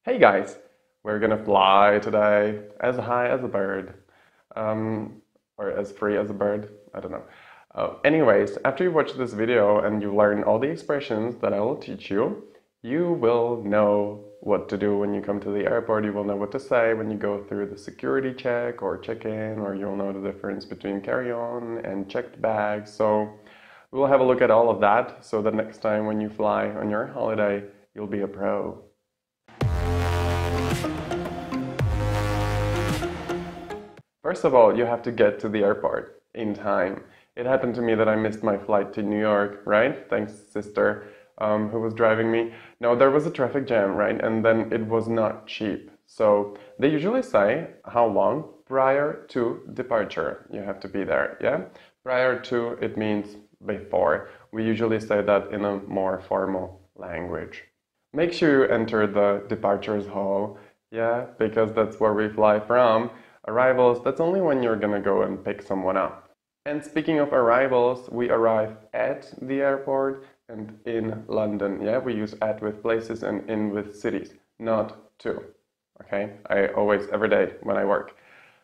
Hey guys, we're gonna fly today as high as a bird, or as free as a bird, I don't know. Anyways, after you watch this video and you learn all the expressions that I will teach you, you will know what to do when you come to the airport. You will know what to say when you go through the security check or check-in, or you'll know the difference between carry-on and checked bags. So we'll have a look at all of that so that next time when you fly on your holiday, you'll be a pro. First of all, you have to get to the airport in time. It happened to me that I missed my flight to New York, right? Thanks, sister, who was driving me. No, there was a traffic jam, right? And then it was not cheap. So they usually say how long prior to departure you have to be there, yeah? Prior to, it means before. We usually say that in a more formal language. Make sure you enter the departures hall, yeah? Because that's where we fly from. Arrivals, that's only when you're gonna go and pick someone up. And speaking of arrivals, we arrive at the airport and in London. Yeah, we use at with places and in with cities, not to. Okay, I always, every day when I work,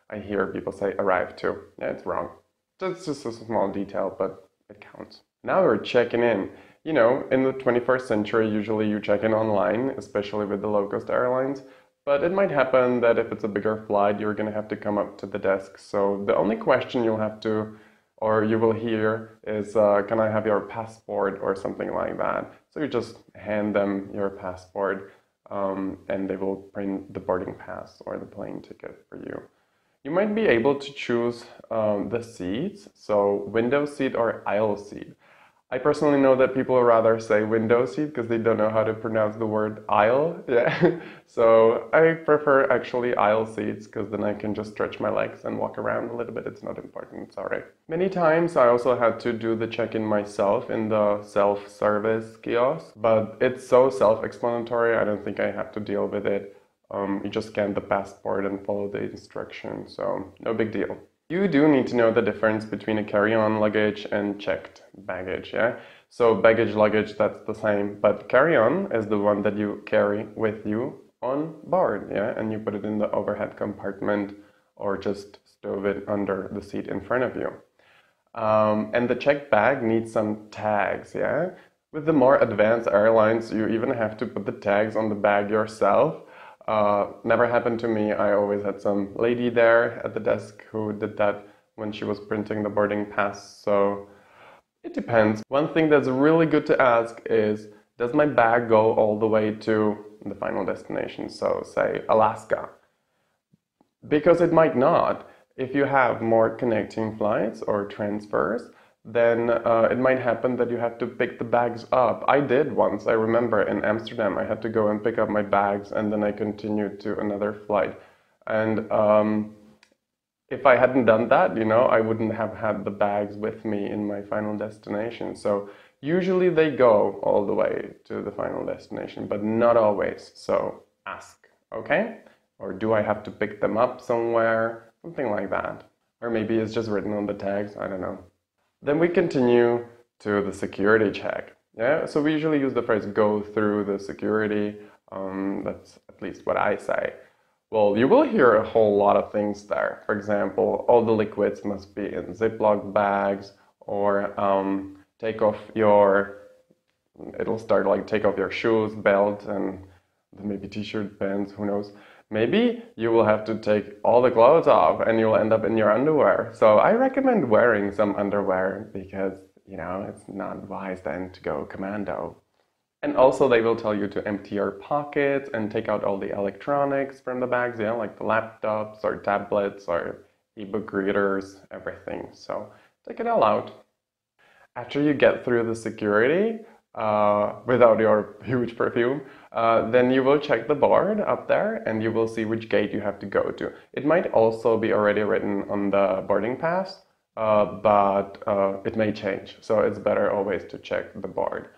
I hear people say arrive to. Yeah, it's wrong. That's just a small detail, but it counts. Now we're checking in. You know, in the 21st century, usually you check in online, especially with the low-cost airlines. But it might happen that if it's a bigger flight, you're going to have to come up to the desk. So the only question you'll have to, or you will hear, is can I have your passport or something like that. So you just hand them your passport and they will print the boarding pass or the plane ticket for you. You might be able to choose the seats, so window seat or aisle seat. I personally know that people rather say window seat because they don't know how to pronounce the word aisle. Yeah, so I prefer actually aisle seats because then I can just stretch my legs and walk around a little bit. It's not important, it's alright. Many times I also had to do the check-in myself in the self-service kiosk, but it's so self-explanatory, I don't think I have to deal with it. You just scan the passport and follow the instructions, so no big deal. You do need to know the difference between a carry-on luggage and checked baggage, yeah? So baggage, luggage, that's the same, but carry-on is the one that you carry with you on board, yeah? And you put it in the overhead compartment or just stove it under the seat in front of you. And the checked bag needs some tags, yeah? With the more advanced airlines, you even have to put the tags on the bag yourself. Never happened to me. I always had some lady there at the desk who did that when she was printing the boarding pass, so it depends. One thing that's really good to ask is, does my bag go all the way to the final destination, so say Alaska? Because it might not. If you have more connecting flights or transfers, then it might happen that you have to pick the bags up. I did once, I remember in Amsterdam, I had to go and pick up my bags and then I continued to another flight. And if I hadn't done that, you know, I wouldn't have had the bags with me in my final destination. So usually they go all the way to the final destination, but not always. So ask, okay? Or do I have to pick them up somewhere? Something like that. Or maybe it's just written on the tags, I don't know. Then we continue to the security check. Yeah, so we usually use the phrase go through the security. That's at least what I say. Well, you will hear a whole lot of things there. For example, all the liquids must be in Ziploc bags, or take off your, it'll start like take off your shoes, belt, and maybe t-shirt, pants, who knows. Maybe you will have to take all the clothes off and you'll end up in your underwear. So I recommend wearing some underwear because, you know, it's not wise then to go commando. And also they will tell you to empty your pockets and take out all the electronics from the bags, yeah, like the laptops or tablets or ebook readers, everything. So take it all out. After you get through the security, without your huge perfume, then you will check the board up there and you will see which gate you have to go to. It might also be already written on the boarding pass, but it may change, so it's better always to check the board.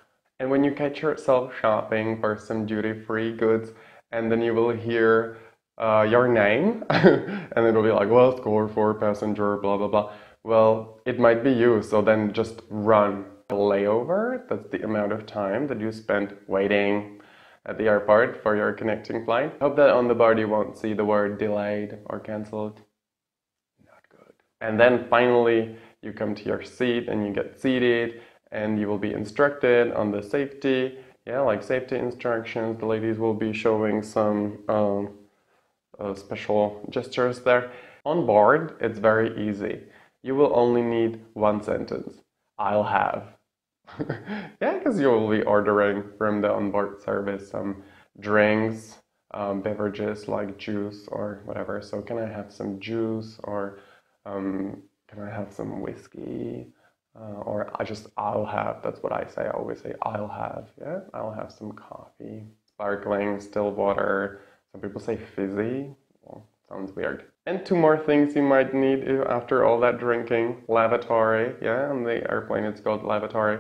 And when you catch yourself shopping for some duty-free goods, and then you will hear your name, and it'll be like, well, score for passenger, blah, blah, blah. Well, it might be you, so then just run. A layover, that's the amount of time that you spend waiting at the airport for your connecting flight. Hope that on the board you won't see the word delayed or cancelled. Not good. And then finally, you come to your seat and you get seated and you will be instructed on the safety. Yeah, like safety instructions. The ladies will be showing some special gestures there. On board, it's very easy. You will only need one sentence. I'll have. Yeah, because you will be ordering from the onboard service some drinks, beverages like juice or whatever. So can I have some juice, or can I have some whiskey? Or I'll have, that's what I say. I always say, I'll have, yeah? I'll have some coffee, sparkling, still water. Some people say fizzy. Well, sounds weird. And two more things you might need after all that drinking. Lavatory, yeah? On the airplane it's called lavatory.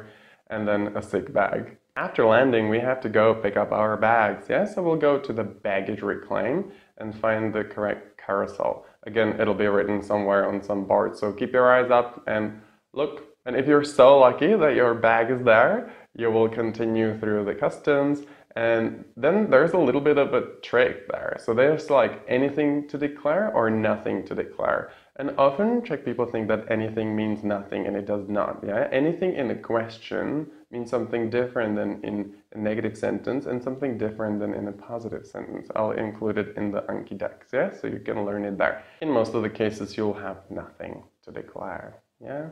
And then a sick bag. After landing, we have to go pick up our bags, yeah? So we'll go to the baggage reclaim and find the correct carousel. Again, it'll be written somewhere on some board, so keep your eyes up and look. And if you're so lucky that your bag is there, you will continue through the customs, and then there's a little bit of a trick there. So there's like anything to declare or nothing to declare. And often Czech people think that anything means nothing, and it does not. Yeah, anything in a question means something different than in a negative sentence, and something different than in a positive sentence. I'll include it in the Anki decks, yeah, so you can learn it there. In most of the cases, you'll have nothing to declare, yeah,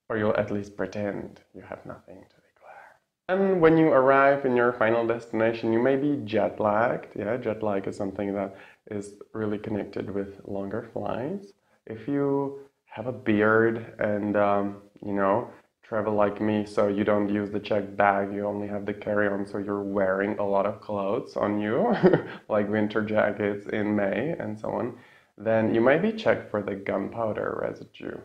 or you'll at least pretend you have nothing to declare. And when you arrive in your final destination, you may be jet lagged. Yeah, jet lag is something that is really connected with longer flights. If you have a beard and, you know, travel like me, so you don't use the checked bag, you only have the carry-on, so you're wearing a lot of clothes on you, like winter jackets in May and so on, then you might be checked for the gunpowder residue.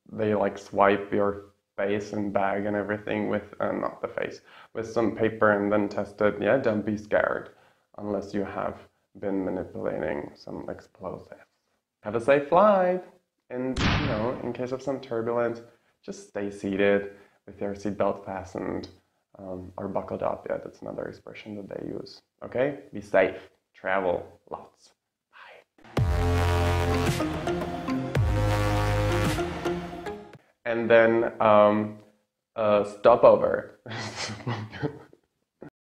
They like swipe your face and bag and everything with, not the face, with some paper and then test it. Yeah, don't be scared unless you have been manipulating some explosives. Have a safe flight, and you know, in case of some turbulence, just stay seated with your seatbelt fastened or buckled up. Yeah, that's another expression that they use. Okay, be safe, travel lots. And then stopover.